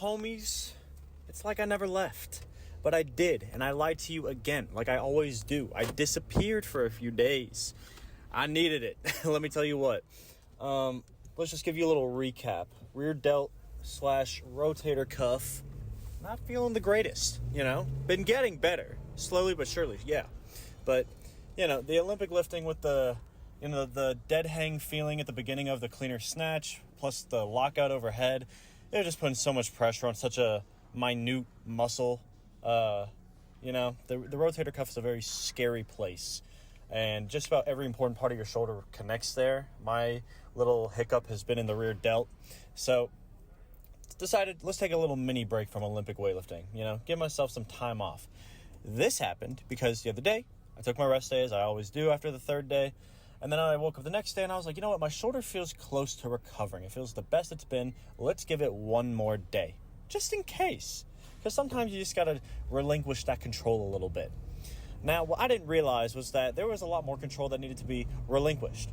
homies, it's like I never left. But I did, and I lied to you again, like I always do. I disappeared for a few days. I needed it. Let me tell you what. Let's just give you a little recap. Rear delt / rotator cuff. Not feeling the greatest, Been getting better, slowly but surely, yeah. But, the Olympic lifting with the dead hang feeling at the beginning of the cleaner snatch, plus the lockout overhead, they're just putting so much pressure on such a minute muscle. The rotator cuff is a very scary place. And just about every important part of your shoulder connects there. My little hiccup has been in the rear delt. So, decided, let's take a little mini break from Olympic weightlifting, give myself some time off. This happened because the other day, I took my rest day, as I always do after the third day. And then I woke up the next day and I was like, you know what? My shoulder feels close to recovering. It feels the best it's been. Let's give it one more day. Just in case. Because sometimes you just got to relinquish that control a little bit. Now, what I didn't realize was that there was a lot more control that needed to be relinquished.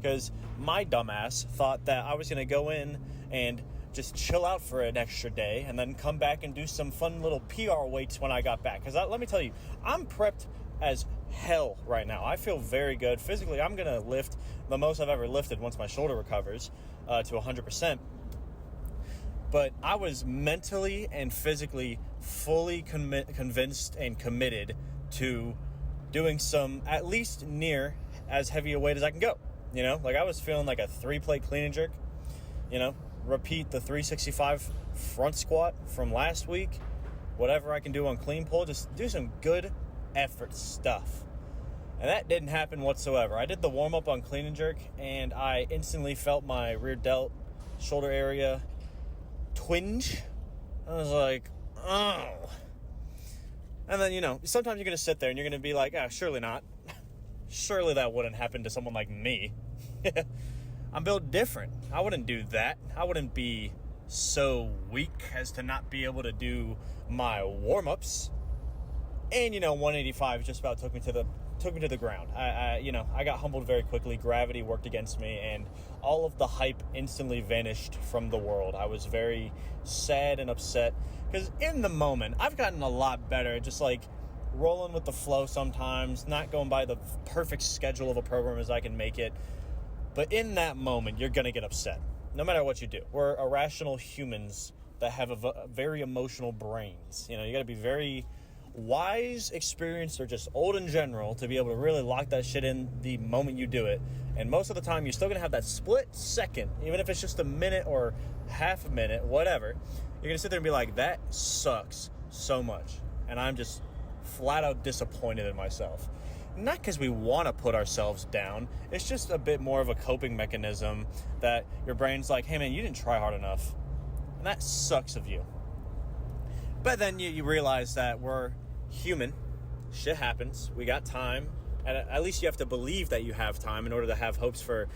Because my dumbass thought that I was going to go in and just chill out for an extra day and then come back and do some fun little PR weights when I got back. Because let me tell you, I'm prepped as hell right now. I feel very good. Physically, I'm going to lift the most I've ever lifted once my shoulder recovers to 100%. But I was mentally and physically fully convinced and committed to doing some at least near as heavy a weight as I can go. I was feeling like a 3-plate clean and jerk, repeat the 365 front squat from last week, whatever I can do on clean pull, just do some good effort stuff. And that didn't happen whatsoever. I did the warm up on clean and jerk and I instantly felt my rear delt shoulder area twinge. I was like, oh. And then, sometimes you're going to sit there and you're going to be like, surely not. Surely that wouldn't happen to someone like me. I'm built different. I wouldn't do that. I wouldn't be so weak as to not be able to do my warm-ups. And, 185 just about took me to the ground. I got humbled very quickly. Gravity worked against me, and all of the hype instantly vanished from the world. I was very sad and upset because in the moment, I've gotten a lot better at just like rolling with the flow sometimes, not going by the perfect schedule of a program as I can make it. But in that moment, you're going to get upset, no matter what you do. We're irrational humans that have very emotional brains. You got to be very wise, experienced, or just old in general to be able to really lock that shit in the moment you do it. And most of the time, you're still going to have that split second, even if it's just a minute or half a minute, whatever. You're going to sit there and be like, that sucks so much. And I'm just flat out disappointed in myself. Not because we want to put ourselves down. It's just a bit more of a coping mechanism that your brain's like, hey man, you didn't try hard enough. And that sucks of you. But then you realize that we're human. Shit happens. We got time. And at least you have to believe that you have time in order to have hopes for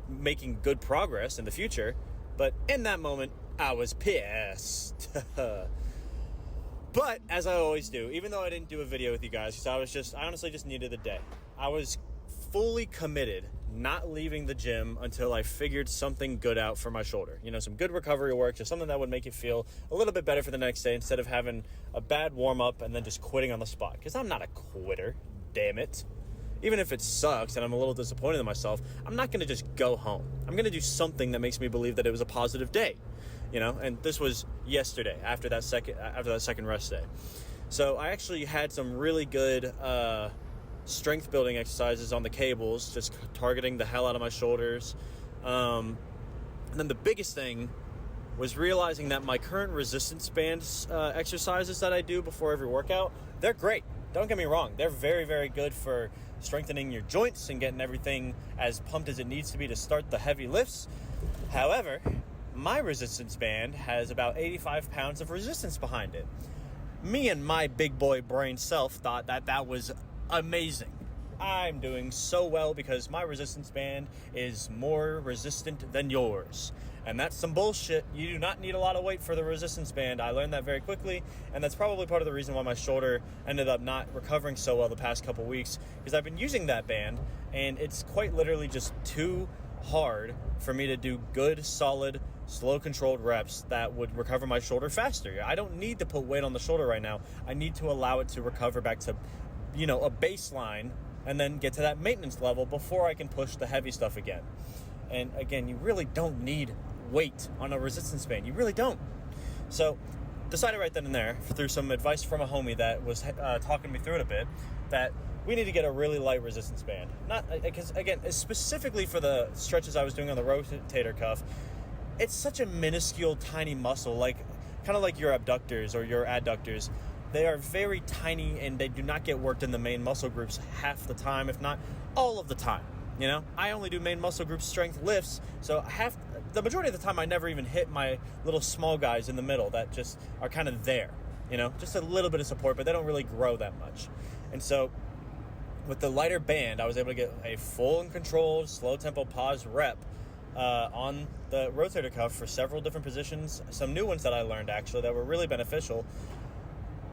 making good progress in the future. But in that moment, I was pissed. But as I always do, even though I didn't do a video with you guys, because I honestly just needed a day. I was fully committed, not leaving the gym until I figured something good out for my shoulder. Some good recovery work, just something that would make it feel a little bit better for the next day instead of having a bad warm-up and then just quitting on the spot. Because I'm not a quitter, damn it. Even if it sucks and I'm a little disappointed in myself, I'm not going to just go home. I'm going to do something that makes me believe that it was a positive day. And this was yesterday after that second rest day. So I actually had some really good strength building exercises on the cables, just targeting the hell out of my shoulders. And then the biggest thing was realizing that my current resistance band exercises that I do before every workout, they're great. Don't get me wrong. They're very, very good for strengthening your joints and getting everything as pumped as it needs to be to start the heavy lifts. However, my resistance band has about 85 pounds of resistance behind it. Me and my big boy brain self thought that was amazing. I'm doing so well because my resistance band is more resistant than yours. And that's some bullshit. You do not need a lot of weight for the resistance band. I learned that very quickly, and that's probably part of the reason why my shoulder ended up not recovering so well the past couple weeks, because I've been using that band, and it's quite literally just too hard for me to do good, solid slow controlled reps that would recover my shoulder faster. I don't need to put weight on the shoulder right now. I need to allow it to recover back to, a baseline, and then get to that maintenance level before I can push the heavy stuff again. And again, you really don't need weight on a resistance band. You really don't. So decided right then and there, through some advice from a homie that was talking me through it a bit, that we need to get a really light resistance band. Not because, again, specifically for the stretches I was doing on the rotator cuff, it's such a minuscule, tiny muscle, kind of like your abductors or your adductors. They are very tiny, and they do not get worked in the main muscle groups half the time, if not all of the time. I only do main muscle group strength lifts, so the majority of the time I never even hit my little small guys in the middle that just are kind of there, just a little bit of support, but they don't really grow that much. And so with the lighter band, I was able to get a full and controlled slow tempo pause rep on the rotator cuff for several different positions, some new ones that I learned actually that were really beneficial.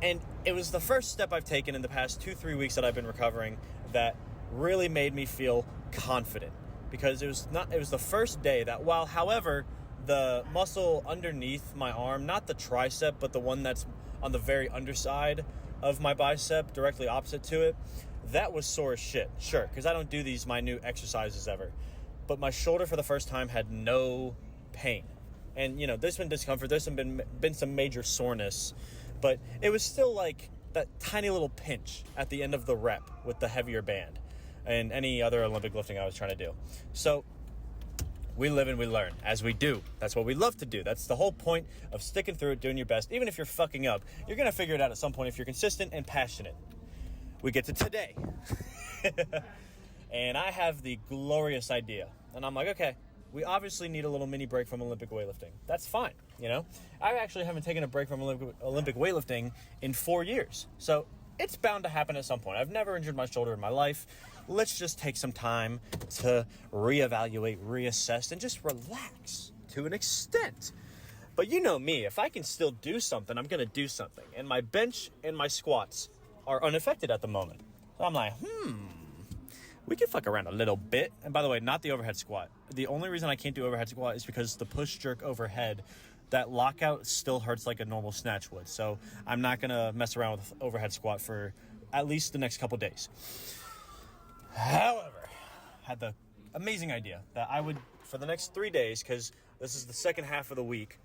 And it was the first step I've taken in the past 2-3 weeks that I've been recovering that really made me feel confident, because it was the first day that, however, the muscle underneath my arm, not the tricep, but the one that's on the very underside of my bicep, directly opposite to it, that was sore as shit. Sure, because I don't do these minute exercises ever. But my shoulder for the first time had no pain. And, there's been discomfort, there's been some major soreness, but it was still like that tiny little pinch at the end of the rep with the heavier band and any other Olympic lifting I was trying to do. So we live and we learn as we do. That's what we love to do. That's the whole point of sticking through it, doing your best. Even if you're fucking up, you're going to figure it out at some point if you're consistent and passionate. We get to today. And I have the glorious idea. And I'm like, okay, we obviously need a little mini break from Olympic weightlifting. That's fine, I actually haven't taken a break from Olympic weightlifting in 4 years. So it's bound to happen at some point. I've never injured my shoulder in my life. Let's just take some time to reevaluate, reassess, and just relax to an extent. But you know me, if I can still do something, I'm going to do something. And my bench and my squats are unaffected at the moment. So I'm like, we can fuck around a little bit. And by the way, not the overhead squat. The only reason I can't do overhead squat is because the push jerk overhead, that lockout still hurts like a normal snatch would. So I'm not going to mess around with overhead squat for at least the next couple days. However, had the amazing idea that I would, for the next 3 days, because this is the second half of the week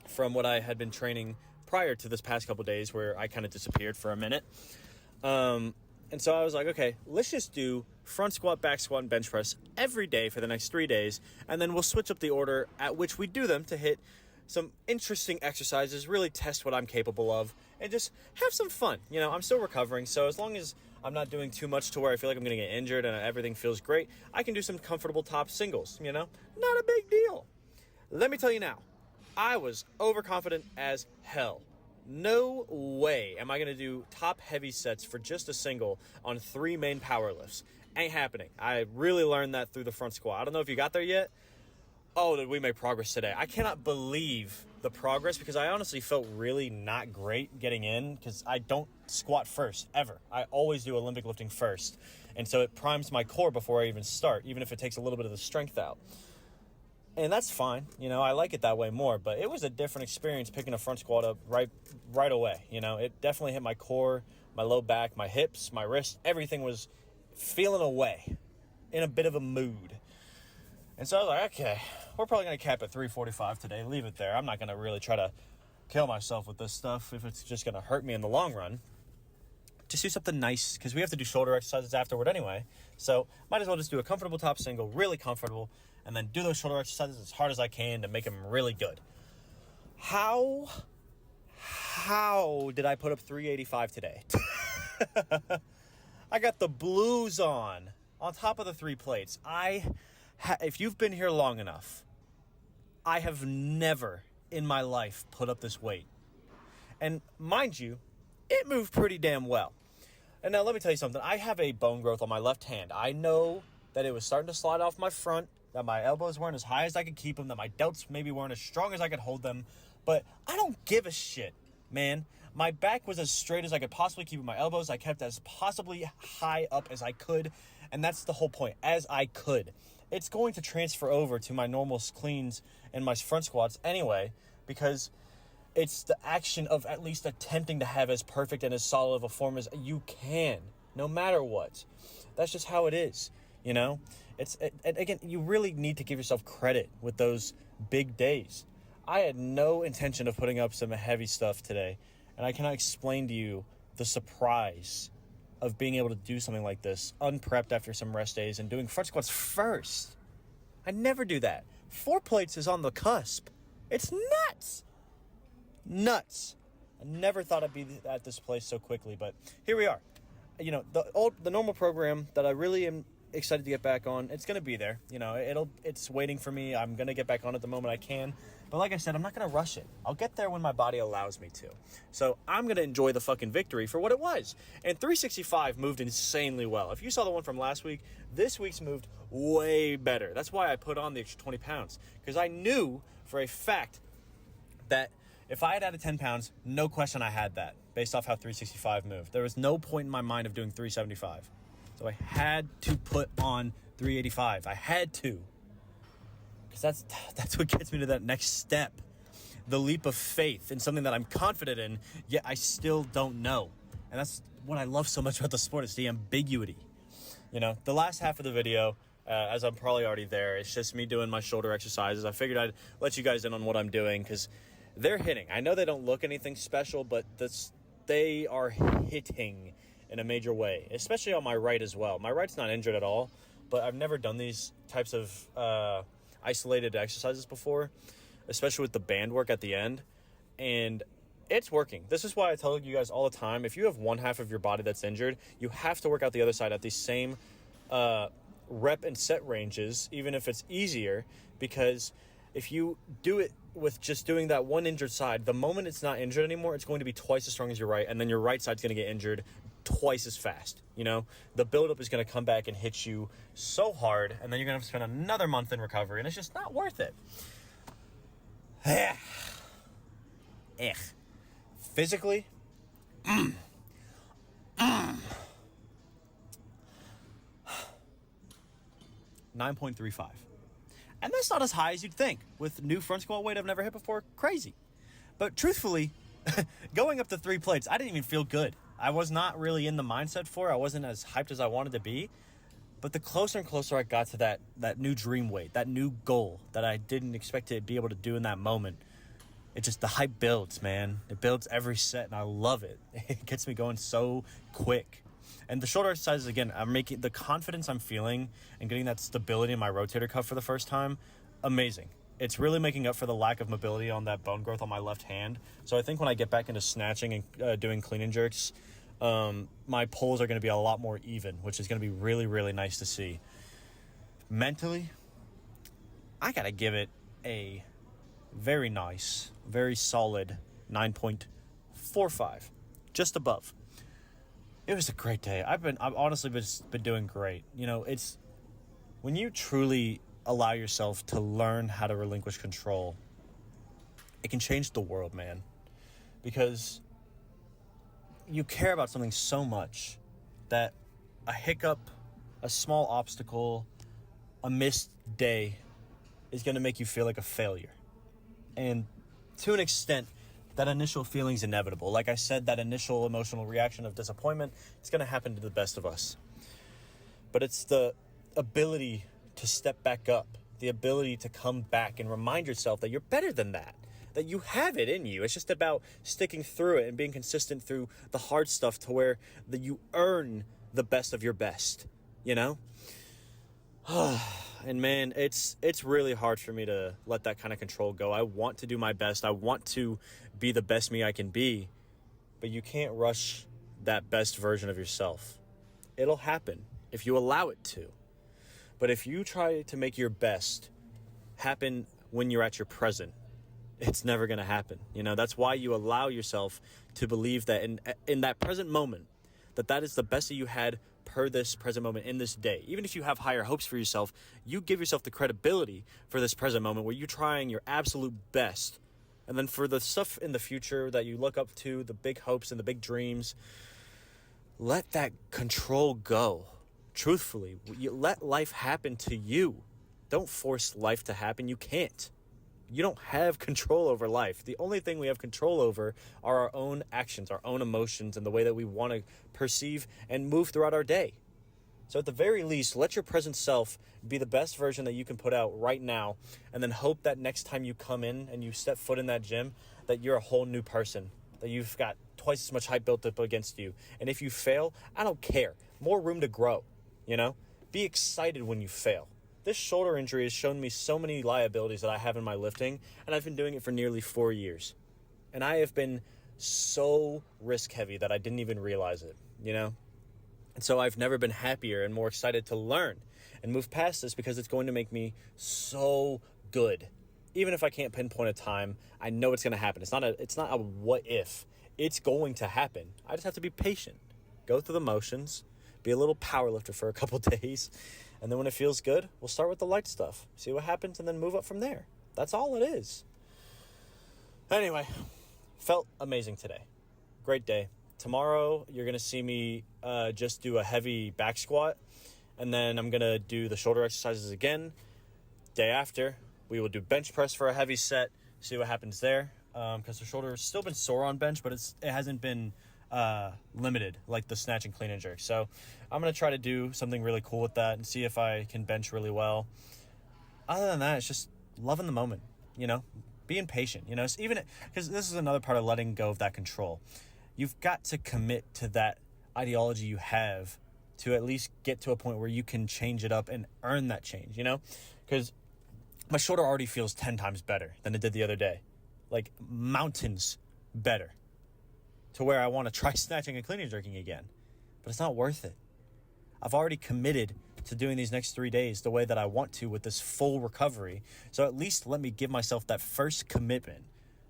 from what I had been training prior to this past couple days where I kind of disappeared for a minute. And so I was like, okay, let's just do front squat, back squat, and bench press every day for the next 3 days. And then we'll switch up the order at which we do them to hit some interesting exercises, really test what I'm capable of, and just have some fun. I'm still recovering, so as long as I'm not doing too much to where I feel like I'm going to get injured and everything feels great, I can do some comfortable top singles, not a big deal. Let me tell you now, I was overconfident as hell. No way am I going to do top heavy sets for just a single on 3 main power lifts. Ain't happening. I really learned that through the front squat. I don't know if you got there yet. Oh, did we make progress today? I cannot believe the progress, because I honestly felt really not great getting in, because I don't squat first, ever. I always do Olympic lifting first. And so it primes my core before I even start, even if it takes a little bit of the strength out. And that's fine. I like it that way more, but it was a different experience picking a front squat up right away. It definitely hit my core, my low back, my hips, my wrist. Everything was feeling away, in a bit of a mood. And so I was like, okay, we're probably going to cap at 345 today. Leave it there. I'm not going to really try to kill myself with this stuff if it's just going to hurt me in the long run. Just do something nice, because we have to do shoulder exercises afterward anyway. So might as well just do a comfortable top single, really comfortable, and then do those shoulder exercises as hard as I can to make them really good. How did I put up 385 today? I got the blues on top of the 3 plates. If you've been here long enough, I have never in my life put up this weight. And mind you, it moved pretty damn well. And now let me tell you something. I have a bone growth on my left hand. I know that it was starting to slide off my front, that my elbows weren't as high as I could keep them, that my delts maybe weren't as strong as I could hold them. But I don't give a shit, man. My back was as straight as I could possibly keep it. My elbows I kept as possibly high up as I could. And that's the whole point, as I could. it's going to transfer over to my normal cleans and my front squats anyway, because it's the action of at least attempting to have as perfect and as solid of a form as you can, no matter what. That's just how it is, you know? And again, you really need to give yourself credit with those big days. I had no intention of putting up some heavy stuff today, and I cannot explain to you the surprise of being able to do something like this, unprepped after some rest days and doing front squats first. I never do that. 4 plates is on the cusp. It's nuts. Nuts. I never thought I'd be at this place so quickly, but here we are. You know, the normal program that I really am excited to get back on, it's going to be there. You know, it's waiting for me. I'm going to get back on it the moment I can. But like I said, I'm not going to rush it. I'll get there when my body allows me to. So I'm going to enjoy the fucking victory for what it was. And 365 moved insanely well. If you saw the one from last week, this week's moved way better. That's why I put on the extra 20 pounds. Because I knew for a fact that if I had added 10 pounds, no question I had that, based off how 365 moved. There was no point in my mind of doing 375. So I had to put on 385. I had to. Because that's what gets me to that next step. The leap of faith in something that I'm confident in, yet I still don't know. And that's what I love so much about the sport, is the ambiguity. You know, the last half of the video, as I'm probably already there, it's just me doing my shoulder exercises. I figured I'd let you guys in on what I'm doing, because they're hitting. I know they don't look anything special, but they are hitting in a major way, especially on my right as well. My right's not injured at all, but I've never done these types of isolated exercises before, especially with the band work at the end, and it's working. This is why I tell you guys all the time, if you have one half of your body that's injured, you have to work out the other side at the same rep and set ranges, even if it's easier, because if you do it with just doing that one injured side, the moment it's not injured anymore, it's going to be twice as strong as your right, and then your right side's going to get injured twice as fast. You know, the buildup is going to come back and hit you so hard, and then you're going to have to spend another month in recovery, and it's just not worth it. Physically, 9.35. And that's not as high as you'd think. With new front squat weight I've never hit before, crazy. But truthfully, going up to 3 plates, I didn't even feel good. I was not really in the mindset for it. I wasn't as hyped as I wanted to be. But the closer and closer I got to that new dream weight, that new goal that I didn't expect to be able to do in that moment, it just, the hype builds, man. It builds every set, and I love it. It gets me going so quick. And the shoulder exercises, again, I'm making the confidence I'm feeling and getting that stability in my rotator cuff for the first time, amazing. It's really making up for the lack of mobility on that bone growth on my left hand. So I think when I get back into snatching and doing clean and jerks, my pulls are going to be a lot more even, which is going to be really, really nice to see. Mentally, I got to give it a very nice, very solid 9.45, just above. It was a great day. I've honestly been doing great. You know, it's when you truly allow yourself to learn how to relinquish control, it can change the world, man. Because you care about something so much that a hiccup, a small obstacle, a missed day is going to make you feel like a failure. And to an extent, that initial feeling's inevitable. Like I said, that initial emotional reaction of disappointment, it's going to happen to the best of us. But it's the ability to step back up, the ability to come back and remind yourself that you're better than that you have it in you. It's just about sticking through it and being consistent through the hard stuff to where that you earn the best of your best, you know? And man, it's really hard for me to let that kind of control go. I want to do my best. I want to be the best me I can be, but you can't rush that best version of yourself. It'll happen if you allow it to. But if you try to make your best happen when you're at your present, it's never going to happen. You know, that's why you allow yourself to believe that in that present moment, that is the best that you had per this present moment in this day. Even if you have higher hopes for yourself, you give yourself the credibility for this present moment where you're trying your absolute best. And then for the stuff in the future that you look up to, the big hopes and the big dreams, let that control go. Truthfully, you let life happen to you. Don't force life to happen. You can't. You don't have control over life. The only thing we have control over are our own actions, our own emotions, and the way that we want to perceive and move throughout our day. So at the very least, let your present self be the best version that you can put out right now, and then hope that next time you come in and you step foot in that gym, that you're a whole new person, that you've got twice as much hype built up against you. And if you fail, I don't care. More room to grow, you know? Be excited when you fail. This shoulder injury has shown me so many liabilities that I have in my lifting, and I've been doing it for nearly 4 years. And I have been so risk heavy that I didn't even realize it, you know? And so I've never been happier and more excited to learn and move past this, because it's going to make me so good. Even if I can't pinpoint a time, I know it's going to happen. It's not a what if. It's going to happen. I just have to be patient, go through the motions, be a little power lifter for a couple days. And then when it feels good, we'll start with the light stuff, see what happens, and then move up from there. That's all it is. Anyway, felt amazing today. Great day. Tomorrow, you're going to see me just do a heavy back squat, and then I'm going to do the shoulder exercises again. Day after, we will do bench press for a heavy set, see what happens there, because the shoulder has still been sore on bench, but it hasn't been limited like the snatch and clean and jerk. So I'm going to try to do something really cool with that and see if I can bench really well. Other than that, it's just loving the moment, you know, being patient, you know, it's even because this is another part of letting go of that control. You've got to commit to that ideology you have to at least get to a point where you can change it up and earn that change, you know, because my shoulder already feels 10 times better than it did the other day, like mountains better, to where I want to try snatching and clean and jerking again, but it's not worth it. I've already committed to doing these next 3 days the way that I want to with this full recovery. So at least let me give myself that first commitment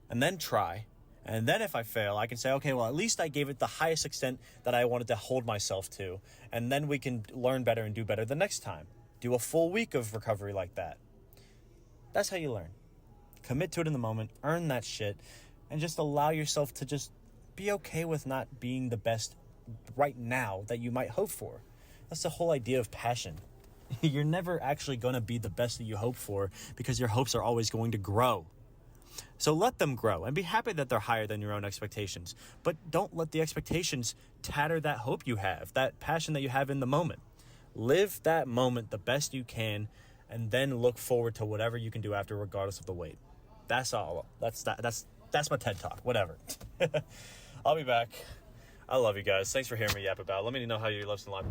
and then try. And then if I fail, I can say, okay, well, at least I gave it the highest extent that I wanted to hold myself to. And then we can learn better and do better the next time. Do a full week of recovery like that. That's how you learn. Commit to it in the moment, earn that shit, and just allow yourself to just be okay with not being the best right now that you might hope for. That's the whole idea of passion. You're never actually going to be the best that you hope for, because your hopes are always going to grow. So let them grow and be happy that they're higher than your own expectations. But don't let the expectations tatter that hope you have, that passion that you have in the moment. Live that moment the best you can, and then look forward to whatever you can do after, regardless of the weight. That's all. That's my TED Talk. Whatever. I'll be back. I love you guys. Thanks for hearing me yap about. Let me know how your love's in life.